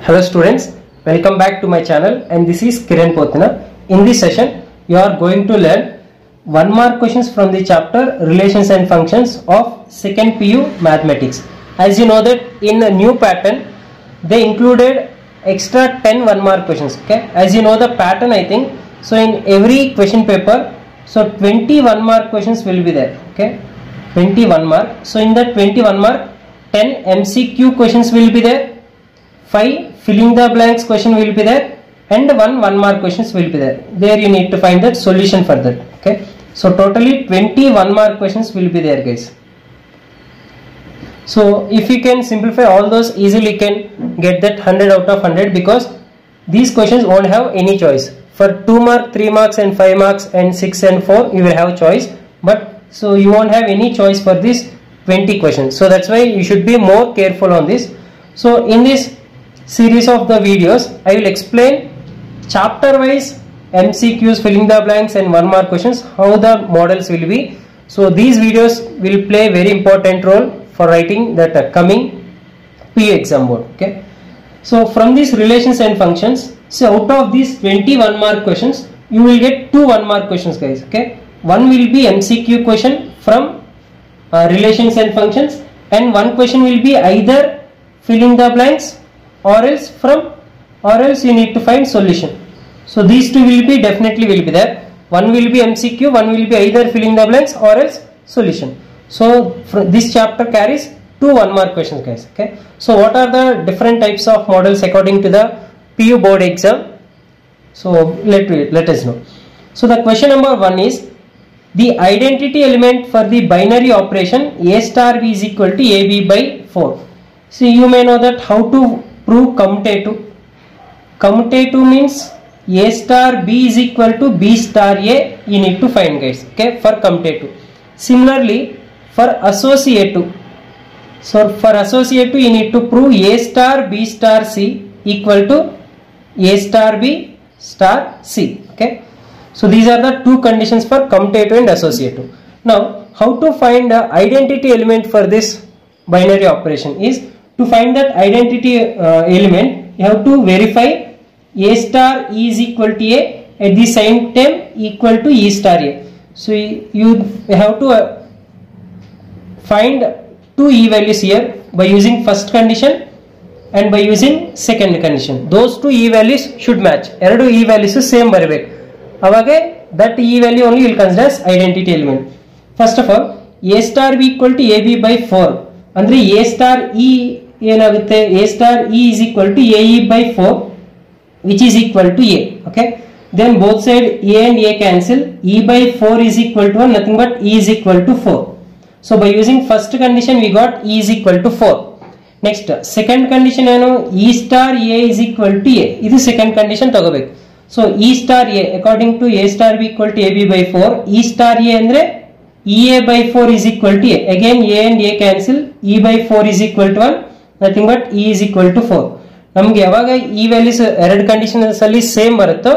Hello students, welcome back to my channel and this is Kiran Pothina. In this session, you are going to learn 1 mark questions from the chapter Relations and Functions of 2nd PU Mathematics. As you know that in a new pattern, they included extra 10 1 mark questions. Okay, as you know the pattern I think, so in every question paper, so 21 mark questions will be there. Okay, 21 mark. So in that 21 mark, 10 MCQ questions will be there. 5 filling the blanks question will be there and 1 mark questions will be there. There you need to find that solution for that. Okay, so totally 21 mark questions will be there, guys. So if you can simplify all those, easily you can get that 100 out of 100 because these questions won't have any choice. For 2 mark, 3 marks and 5 marks and 6 and 4 you will have choice, but so you won't have any choice for these 20 questions. So that's why you should be more careful on this. So in this series of the videos, I will explain chapter wise MCQs, filling the blanks and 1 mark questions, how the models will be. So these videos will play very important role for writing that coming PU exam board. Okay, so from these relations and functions, so out of these 21 mark questions, you will get 2 1 mark questions, guys. Okay, one will be MCQ question from relations and functions and one question will be either filling the blanks or else you need to find solution. So these two will be definitely will be there. One will be MCQ, one will be either filling the blanks or else solution. So this chapter carries 2 1 mark questions, guys. Okay, so what are the different types of models according to the PU board exam? So let us know. So the question number 1 is the identity element for the binary operation A star B is equal to AB by 4. See, you may know that how to prove commutative. Commutative means A star B is equal to B star A, you need to find, guys. Okay, for commutative. Similarly for associative, so for associative you need to prove A star B star C equal to A star B star C. Okay, so these are the 2 conditions for commutative and associative. Now how to find the identity element for this binary operation is, to find that identity element, you have to verify A star E is equal to A at the same time equal to E star A. So you have to find 2 E values here by using first condition and by using second condition. Those 2 E values should match. Eradu E values same barbeku. Avage that E value only will consider as identity element. First of all, A star B equal to AB by 4. Andre A star E ಏನಾಗುತ್ತೆ, A star E is equal to AE by 4 which is equal to A. Okay, then both side A and A cancel, E by 4 is equal to 1, nothing but E is equal to 4. So by using first condition we got E is equal to 4. Next second condition ಏನು, E star A is equal to A, ಇದು second condition ತಗೋಬೇಕು. So E star A according to A star B equal to AB by 4, E star A ಅಂದ್ರೆ EA by 4 is equal to A, again A and A cancel, E by 4 is equal to 1, nothing but E is equal to 4. ನಮಗೆ ಯಾವಾಗ E values ಎರಡು conditions ಅಲ್ಲಿ same ಬರುತ್ತೋ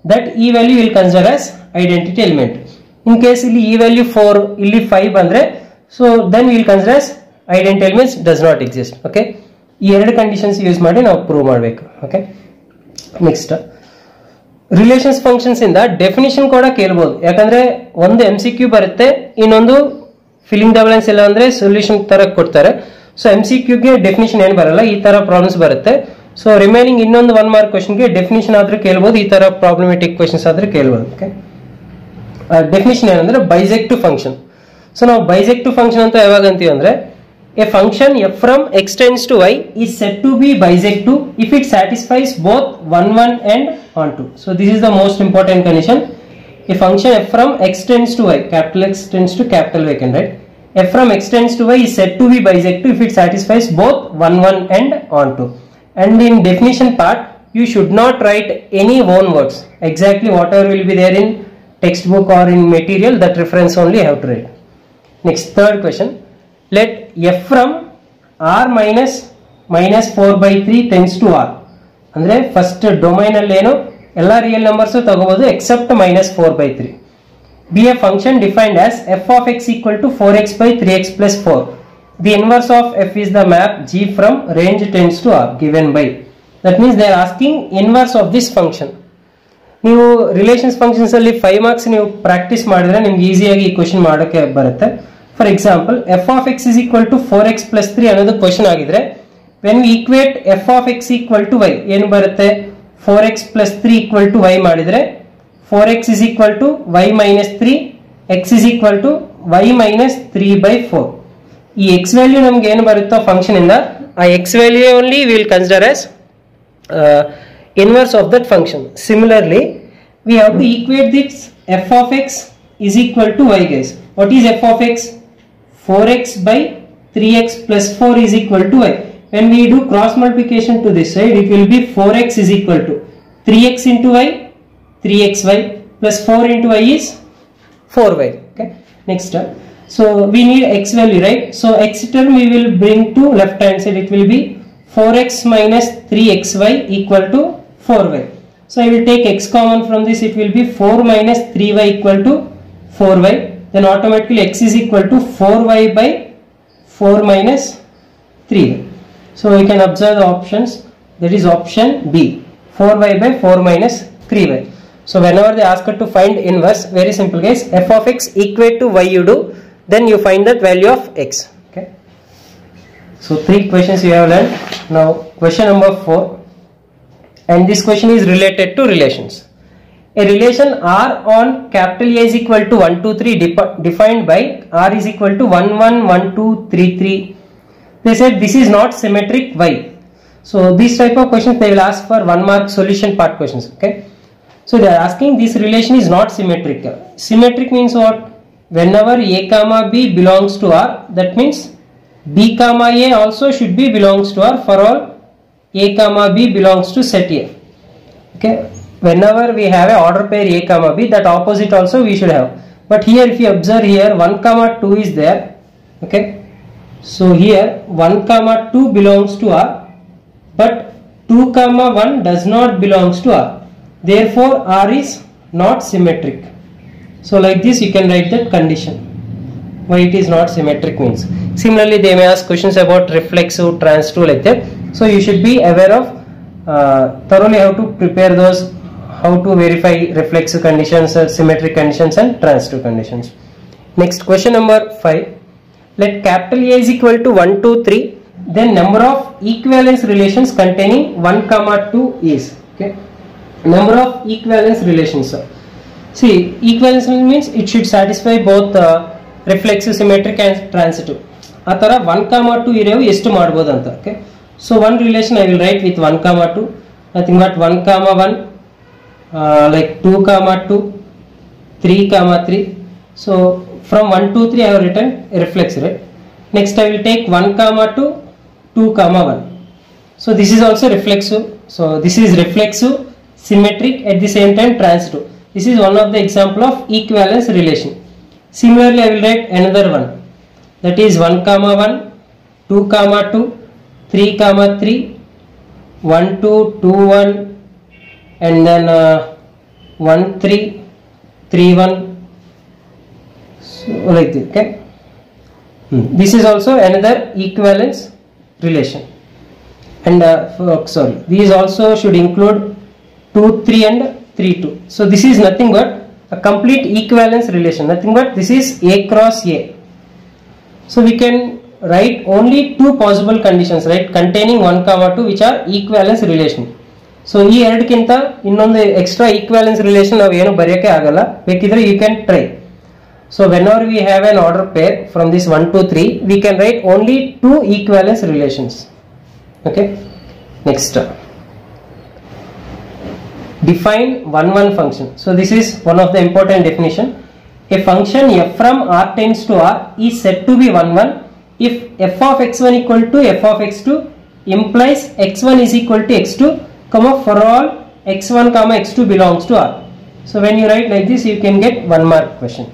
that E value will consider as identity element. In case ಇಲ್ಲಿ E value 4 ಇಲ್ಲಿ 5 ಬಂದ್ರೆ, so then we will consider as identity elements does not exist. Okay, ಈ ಎರಡು ಕಂಡೀಷನ್ಸ್ ಯೂಸ್ ಮಾಡಿ ನಾವು ಪ್ರೂವ್ ಮಾಡಬೇಕು. Okay, ನೆಕ್ಸ್ಟ್ ರಿಲೇಷನ್ಸ್ ಫಂಕ್ಷನ್ಸ್ ಇಂದ definition ಕೂಡ ಕೇಳಬಹುದು, ಯಾಕಂದ್ರೆ ಒಂದು MCQ ಬರುತ್ತೆ, ಇನ್ನೊಂದು ಫಿಲ್ಲಿಂಗ್ ದ ಬ್ಲಾಂಕ್ಸ್ ಎಲ್ಲ ಅಂದ್ರೆ ಸೊಲ್ಯೂಷನ್ ತರ ಕೊಡ್ತಾರೆ. ಸೊ MCQ ಗೆ ಡೆಫಿನಿಷನ್ ಏನು ಬರಲ್ಲ, ಈ ತರ ಪ್ರಾಬ್ಲಮ್ಸ್ ಬರುತ್ತೆ. ಸೊ ರಿಮೈನಿಂಗ್ ಇನ್ನೊಂದು 1 ಮಾರ್ಕ್ ಕ್ವೆಶ್ಚನ್ ಗೆ ಡೆಫಿನಿಷನ್ ಆದ್ರೆ ಕೇಳಬಹುದು, ಈ ತರ ಪ್ರಾಬ್ಲಮೆಟಿಕ್ ಕ್ವೆಶ್ಚನ್ಸ್ ಆದ್ರೆ ಕೇಳಬಹುದು. ಓಕೆ, ಡೆಫಿನಿಷನ್ ಏನಂದ್ರೆ ಬೈಸೆಕ್ಟಿವ್ ಫಂಕ್ಷನ್. ಸೊ ನಾವು ಬೈಸೆಕ್ಟಿವ್ ಫಂಕ್ಷನ್ ಅಂತ ಯಾವಾಗ ಅಂತೀವಿ ಅಂದ್ರೆ, A function f from x tends to y is said to be bisective if it satisfies both 1 1 and on 2. So this is the most important condition. A function f from x tends to y, capital X tends to capital Y, can write f from x tends to y is said to be bisective if it satisfies both 1 1 and on 2. And in definition part, you should not write any own words. Exactly whatever will be there in textbook or in material, that reference only you have to write. Next, third question. Let f from r minus 4 by 3 tends to r. ಅಂದ್ರೆ first domain ಅಲ್ಲಿ ಏನು ಎಲ್ಲ real numbers ತಗೋಬಹುದು accept -4 by 3. Be a function defined as f of x equal to 4x by 3x plus 4. The inverse of f is the map G from range tends to R given by. That means they are asking inverse of this function. ನೀವು relations functions ಅಲ್ಲಿ 5 marks ನೀವು practice ಮಾಡಿದ್ರೆ ನಿಮ್ಗೆ ಈಸಿಯಾಗಿ ಈ question ಮಾಡೋಕೆ ಬರುತ್ತೆ. For example f of x is equal to 4x plus 3 ಅನ್ನೋದು ಕ್ವೆಶ್ಚನ್ ಆಗಿದ್ರೆ when we equate f of x equal to y ಏನು ಬರುತ್ತೆ 4x plus 3 equal to y ಮಾಡಿದ್ರೆ 4x is equal to y minus 3 x is equal to y minus 3 by 4. ಈ x value ನಮ್ಗೆ ಏನು ಬರುತ್ತೋ function ಇಂದ ಆ x value only we will consider as inverse of that function. Similarly, we have to equate this f of x is equal to y, guys. What is f of x? 4x by 3x plus 4 is equal to y. When we do cross multiplication to this side, it will be 4x is equal to 3x into y, 3xy plus 4 into y is 4y. Okay. Next term. So we need x value, right? So x term we will bring to left hand side. It will be 4x minus 3xy equal to 4y. So I will take x common from this. It will be 4 minus 3y equal to 4y. Then automatically x is equal to 4y by 4 minus 3y. So we can observe the options. That is option B, 4y by 4 minus 3y. So whenever they ask us to find inverse, very simple guys, f of x equate to y you do, then you find that value of x. Okay. So 3 questions you have learned. Now question number 4, and this question is related to relations. A relation R on capital A is equal to 1 2 3 defined by R is equal to 1 1 1 2 3 3. They said this is not symmetric. Why? So this type of questions they will ask for 1 mark solution part questions. Okay. So they are asking this relation is not symmetric. Symmetric means what? Whenever A comma B belongs to R, that means B comma A also should be belongs to R for all A comma B belongs to set A. Okay. Whenever we have a order pair A comma B, that opposite also we should have. But here if you observe here 1 comma 2 is there. Okay. So here 1 comma 2 belongs to R, but 2 comma 1 does not belongs to R. Therefore R is not symmetric. So like this you can write that condition why it is not symmetric means. Similarly they may ask questions about reflexive, transitive like that. So you should be aware of thoroughly how to prepare those, how to verify reflexive conditions, symmetric conditions and transitive conditions. Next question number 5. Let capital A is equal to 1 2 3, then number of equivalence relations containing 1 comma 2 is. Okay. Number of equivalence relations. See, equivalence means it should satisfy both reflexive, symmetric and transitive. Atara 1 comma 2 irevu ಎಷ್ಟು ಮಾಡಬಹುದು ಅಂತ. Okay. So one relation I will write with 1 comma 2, nothing but 1 comma 1, like 2 comma 2, 3 comma 3. So from 1 2 3 I have written reflexive, right? Next I will take 1 comma 2, 2 comma 1. So this is also reflexive. So this is reflexive, symmetric, at the same time transitive. This is one of the example of equivalence relation. Similarly I will write another one, that is 1 comma 1, 2 comma 2, 3 comma 3, 1 2 2 1, and then 1 3 3 1. So like this. Okay. This is also another equivalence relation. And sorry, these also should include 2 3 and 3 2. So this is nothing but a complete equivalence relation, nothing but this is A cross A. So we can write only 2 possible conditions, right, containing 1 comma 2 which are equivalence relation. So ಈ ಎರಡಕ್ಕಿಂತ ಇನ್ನೊಂದು extra ಈಕ್ವಾಲೆನ್ಸ್ relation ನಾವು ಏನು ಬರೆಯೋಕೆ ಆಗಲ್ಲ, ಬೇಕಿದ್ರೆ you can try. So whenever we have an order pair from this 1 2 3, we can write only 2 equivalence relations. Okay. Next, define 1 1 function. So this is one of the important definition. A function f from R tends to R is said to be 1 1 if f of x1 equal to f of x2 implies x1 is equal to x2, comma, for all x1 comma x2 belongs to R. So when you write like this, you can get 1 mark question.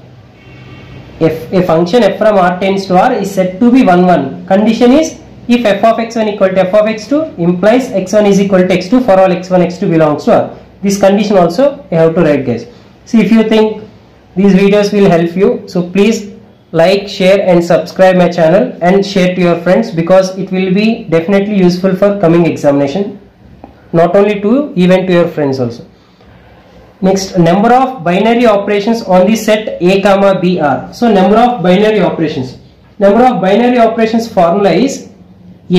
If a function f from R tends to R is said to be 1 1, condition is if f of x1 equal to f of x2 implies x1 is equal to x2 for all x1 x2 belongs to R. This condition also you have to write, guys. See, if you think these videos will help you, so please like, share and subscribe my channel and share to your friends, because it will be definitely useful for coming examination. not only to you, even to your friends also. Next, number of binary operations on the set A comma B are. So number of binary operations. Number of binary operations formula is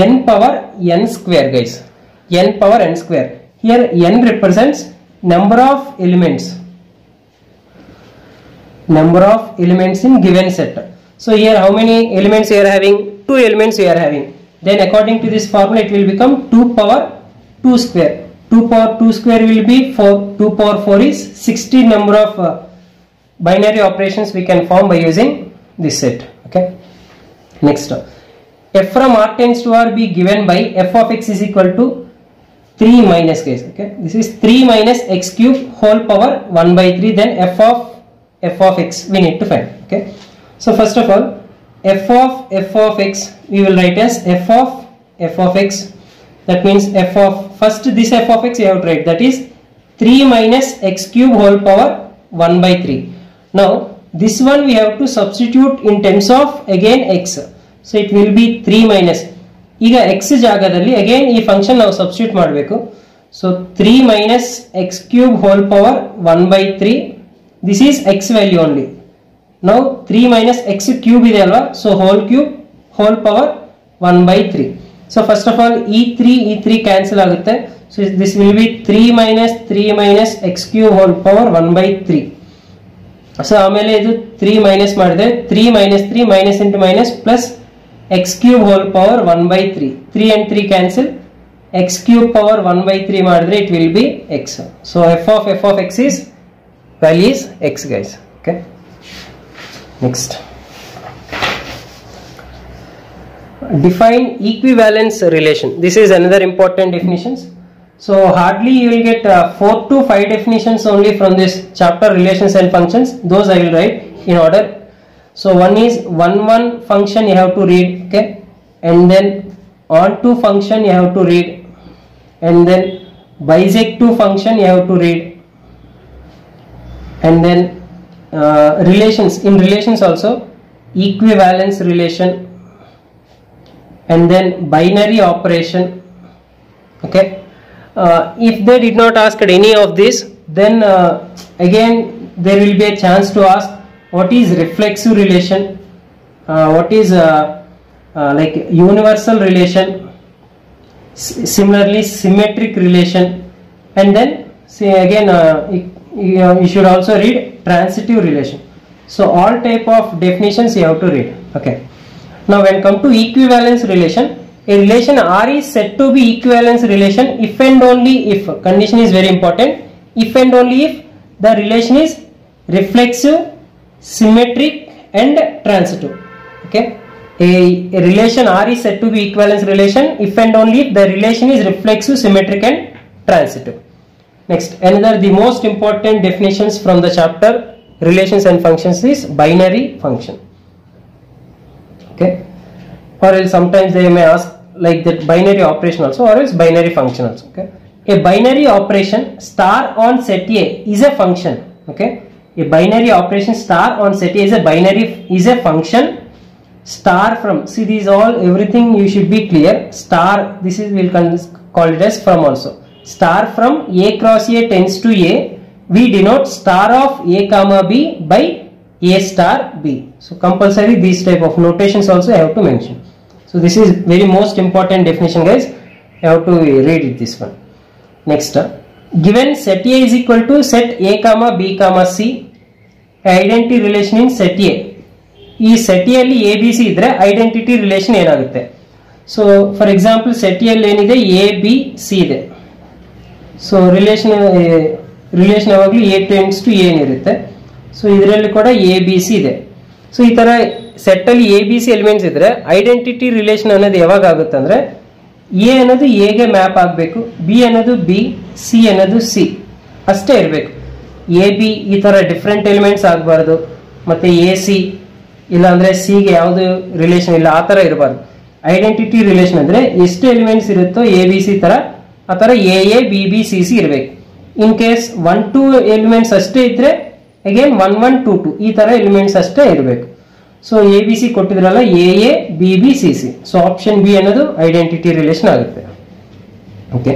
n power n square, guys. N power n square. Here n represents number of elements. Number of elements in given set. So here how many elements we are having? 2 elements we are having. Then according to this formula it will become 2 power 2 square. 2 power 2 square will be 4. 2 power 4 is 60 number of binary operations we can form by using this set. Okay. Next, f from r tends to r be given by f of x is equal to 3 minus, guys. Okay, this is 3 minus x cube whole power 1 by 3. Then f of x we need to find. Okay, so first of all f of x we will write as f of x. That means first this f of x you have to write, that is 3 minus x cube whole power 1 by 3. Now this one we have to substitute in terms of again x. So it will be 3 minus. ಈಗ x ಜಾಗದಲ್ಲಿ again ಈ function ನಾವು substitute ಮಾಡಬೇಕು. So 3 minus x cube whole power 1 by 3. This is x value only. Now 3 minus x cube ಇದೆ ಅಲ್ವಾ, so whole cube whole power 1 by 3. So first of all e 3 cancel ಆಗುತ್ತೆ. So this will be 3 minus x cube whole power 1 by 3. So ಆಮೇಲೆ ಇದು 3 minus ಮಾಡಿದ್ರೆ 3 minus 3 minus into minus plus x cube whole power 1 by 3. 3 and 3 cancel. X cube power 1 by 3 ಮಾಡಿದ್ರೆ it will be x. So f of x is value is x, guys. Okay. Next, define equivalence relation. This is another important definitions. So hardly you will get 4 to 5 definitions only from this chapter, relations and functions. Those I will write in order. So one is one function you have to read, okay, and then onto function you have to read, and then bisective function you have to read, and then relations. In relations also equivalence relation, and then binary operation. Okay, if they did not ask any of this, then again there will be a chance to ask what is reflexive relation, what is like universal relation, similarly symmetric relation, and then see again you should also read transitive relation. So all type of definitions you have to read. Okay, now when come to equivalence relation, a relation R is said to be equivalence relation if and only if, condition is very important, if and only if the relation is reflexive, symmetric and transitive. Okay, a relation R is said to be equivalence relation if and only if the relation is reflexive, symmetric and transitive. Next, another the most important definitions from the chapter relations and functions is binary function. Okay, or else sometimes they may ask like that binary operation also, or else binary function also. Okay, a binary operation star on set A is a function. Okay, a binary operation star on set A is a function star from, see these all everything you should be clear. Star, this is we'll call it as from also. Star from A cross A tends to A, we denote star of A comma B by A star B. So compulsory these type of notations also I have to mention. So this is very most important definition, guys. I have to read it, this one. Next, given set A is equal to set A comma B comma C, identity relation in set A. ಈ set A ಅಲ್ಲಿ A B C ಇದ್ರೆ identity relation ಏನಾಗುತ್ತೆ? So for example set A ಅಲ್ಲಿ ಏನಿದೆ, A B C ಇದೆ. So relation ಯಾವಾಗಲೂ A tends to N ಇರುತ್ತೆ. So ಇದರಲ್ಲಿ ಕೂಡ ಎ ಬಿ ಸಿ ಇದೆ. ಸೊ ಈ ತರ ಸೆಟ್ ಅಲ್ಲಿ ಎ ಬಿ ಸಿ ಎಲಿಮೆಂಟ್ಸ್ ಇದ್ರೆ ಐಡೆಂಟಿಟಿ ರಿಲೇಷನ್ ಅನ್ನೋದು ಯಾವಾಗ ಆಗುತ್ತೆ ಅಂದ್ರೆ, ಎ ಅನ್ನೋದು ಎಗೆ ಮ್ಯಾಪ್ ಆಗಬೇಕು, ಬಿ ಅನ್ನೋದು ಬಿ, ಸಿ ಅನ್ನೋದು ಸಿ ಅಷ್ಟೇ ಇರಬೇಕು. ಎ ಬಿ ಈ ತರ ಡಿಫ್ರೆಂಟ್ ಎಲಿಮೆಂಟ್ಸ್ ಆಗಬಾರ್ದು, ಮತ್ತೆ ಎ ಸಿ ಇಲ್ಲ ಅಂದ್ರೆ ಸಿಗೆ ಯಾವುದು ರಿಲೇಷನ್ ಇಲ್ಲ, ಆ ತರ ಇರಬಾರ್ದು. ಐಡೆಂಟಿಟಿ ರಿಲೇಷನ್ ಅಂದ್ರೆ ಎಷ್ಟು ಎಲಿಮೆಂಟ್ಸ್ ಇರುತ್ತೋ ಎ ಬಿ ಸಿ ತರ, ಆ ತರ A A B B C C ಇರಬೇಕು. ಇನ್ ಕೇಸ್ 1-2 ಎಲಿಮೆಂಟ್ಸ್ ಅಷ್ಟೇ ಇದ್ರೆ ಅಗೇನ್ 1-1-2-2 ಈ ತರ ಎಲಿಮೆಂಟ್ಸ್ ಅಷ್ಟೇ ಇರಬೇಕು. ಸೊ ಎ ಬಿ ಸಿ ಕೊಟ್ಟಿದ್ರಲ್ಲ, A A B B C C, so option B ಅನ್ನೋದು ಐಡೆಂಟಿಟಿ ರಿಲೇಷನ್ ಆಗುತ್ತೆ. ಓಕೆ,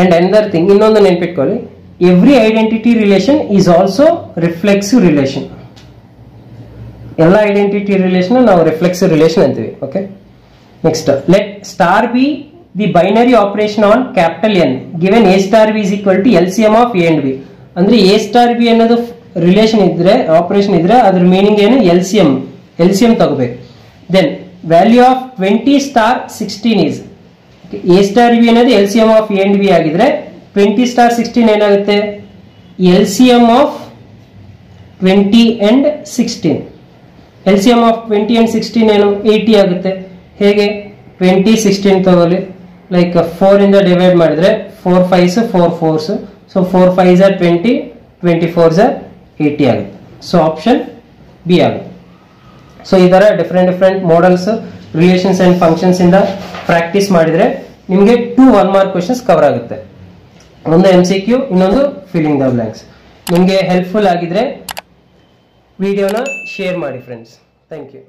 ಅಂಡ್ ಅನದರ್ ಥಿಂಗ್, ಇನ್ನೊಂದು ನೆನ್ಪಿಟ್ಕೊಳ್ಳಿ, every identity relation is also reflexive relation. ಎಲ್ಲ ಐಡೆಂಟಿಟಿ ರಿಲೇಷನ್ ನಾವು ರಿಫ್ಲೆಕ್ಸಿವ್ ರಿಲೇಷನ್ ಅಂತೀವಿ. Okay, next, let star be the binary operation on capital N given A star B is equal to LCM of A and B. ಅಂದ್ರೆ A star B ಅನ್ನೋದು relation ಇದ್ರೆ, operation ಇದ್ರೆ ಅದ್ರ meaning ಏನು? LCM ತಗೋಬೇಕು. Then value of 20 star 16 is, a star B ಅನ್ನೋದು LCM of A and B ಆಗಿದ್ರೆ 20 star 16 ಏನಾಗುತ್ತೆ? LCM of 20 and 16. LCM of 20 and 16 ಏನು? 80 ಆಗುತ್ತೆ. ಹೇಗೆ? 20 16 ತಗೊಳ್ಳಿ, ಲೈಕ್ 4 ಇಂದ ಡಿವೈಡ್ ಮಾಡಿದ್ರೆ 4 5s 4 4s, so 4 5s are 20, 24s are 80 ಆಗುತ್ತೆ. ಸೊ ಆಪ್ಷನ್ ಬಿ ಆಗುತ್ತೆ. ಸೊ ಈ ತರ different models, relations and functions ಇಂದ ಪ್ರಾಕ್ಟೀಸ್ ಮಾಡಿದ್ರೆ ನಿಮಗೆ 2 1 ಮಾರ್ಕ್ ಕ್ವೆಶ್ಚನ್ಸ್ ಕವರ್ ಆಗುತ್ತೆ. ಒಂದು MCQ, ಇನ್ನೊಂದು ಫಿಲ್ಲಿಂಗ್ ದ ಬ್ಲಾಂಕ್ಸ್. ನಿಮಗೆ ಹೆಲ್ಪ್ಫುಲ್ ಆಗಿದ್ರೆ ವಿಡಿಯೋನ ಶೇರ್ ಮಾಡಿ ಫ್ರೆಂಡ್ಸ್. Thank you.